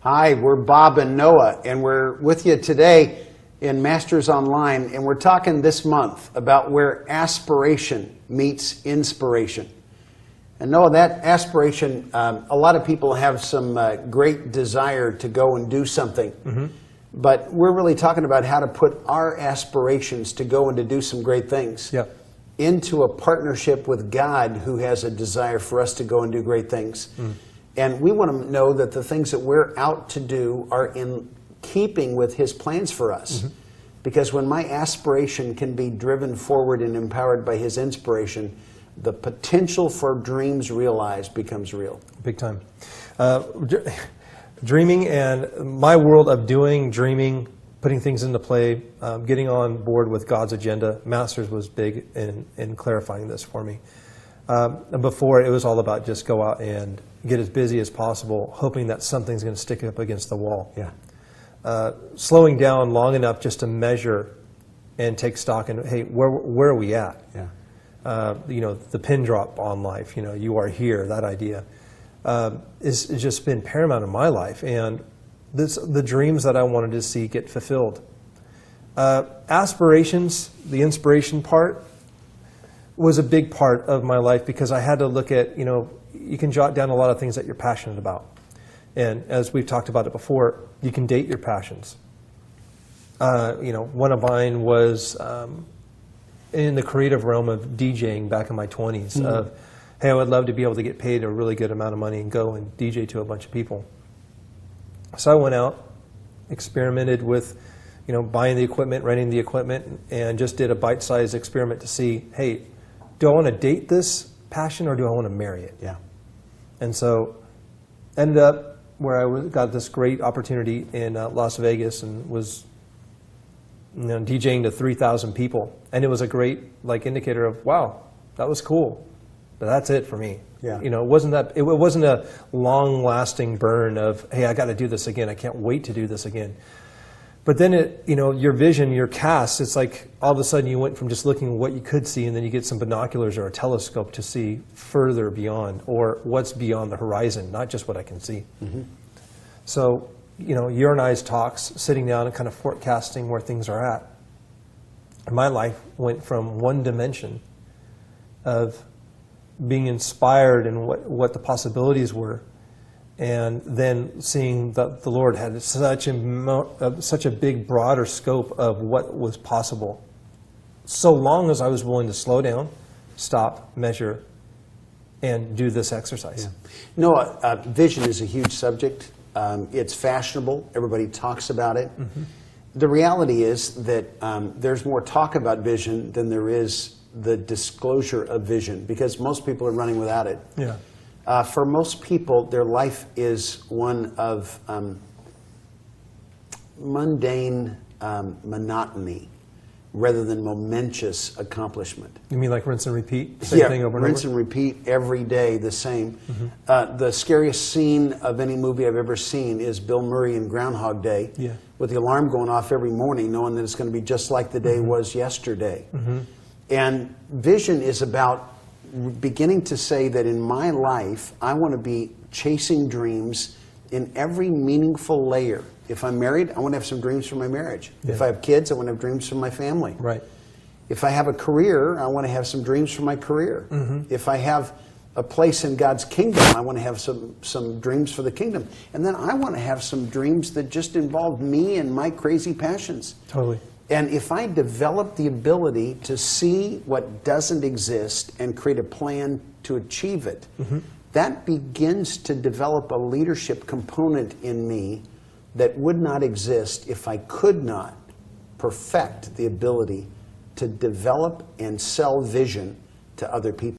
Hi, we're Bob and Noah, and we're with you today in Masters Online, and we're talking this month about where aspiration meets inspiration. And Noah, that aspiration, a lot of people have some great desire to go and do something, but we're really talking about how to put our aspirations to go and to do some great things into a partnership with God, who has a desire for us to go and do great things. And we want to know that the things that we're out to do are in keeping with His plans for us. Because when my aspiration can be driven forward and empowered by His inspiration, the potential for dreams realized becomes real. Big time. Dreaming and my world of doing, dreaming, putting things into play, getting on board with God's agenda. Masters was big in clarifying this for me. Before, it was all about just go out and get as busy as possible, hoping that something's going to stick up against the wall. Slowing down long enough just to measure and take stock and, hey, where are we at? You know, the pin drop on life, you know, you are here, that idea has just been paramount in my life. And the dreams that I wanted to see get fulfilled. Aspirations, the inspiration part, was a big part of my life because I had to look at, you know, you can jot down a lot of things that you're passionate about. And as we've talked about it before, you can date your passions. You know, one of mine was in the creative realm of DJing back in my 20s. Of, hey, I would love to be able to get paid a really good amount of money and go and DJ to a bunch of people. So I went out, experimented with, you know, buying the equipment, renting the equipment, and just did a bite-sized experiment to see, hey, do I want to date this passion or do I want to marry it? And so ended up where I got this great opportunity in Las Vegas and was, you know, DJing to 3,000 people. And it was a great indicator of, wow, that was cool. But that's it for me. You know, it wasn't a long-lasting burn of, hey, I got to do this again. I can't wait to do this again. But then you know, your vision, your cast, it's like all of a sudden you went from just looking at what you could see, and then you get some binoculars or a telescope to see further beyond, or what's beyond the horizon, not just what I can see. So, you know, your and I's talks, sitting down and kind of forecasting where things are at. My life went from one dimension of being inspired in what the possibilities were, and then seeing that the Lord had such a big, broader scope of what was possible, so long as I was willing to slow down, stop, measure, and do this exercise. Noah, vision is a huge subject. It's fashionable. Everybody talks about it. The reality is that there's more talk about vision than there is the disclosure of vision, because most people are running without it. For most people, their life is one of mundane monotony rather than momentous accomplishment. You mean like rinse and repeat? Same thing over and over? Rinse and repeat every day, the same. The scariest scene of any movie I've ever seen is Bill Murray in Groundhog Day, with the alarm going off every morning, knowing that it's going to be just like the day was yesterday. And vision is about beginning to say that in my life, I want to be chasing dreams in every meaningful layer. If I'm married, I want to have some dreams for my marriage. If I have kids, I want to have dreams for my family. If I have a career, I want to have some dreams for my career. If I have a place in God's kingdom, I want to have some dreams for the kingdom. And then I want to have some dreams that just involve me and my crazy passions. And if I develop the ability to see what doesn't exist and create a plan to achieve it, that begins to develop a leadership component in me that would not exist if I could not perfect the ability to develop and sell vision to other people.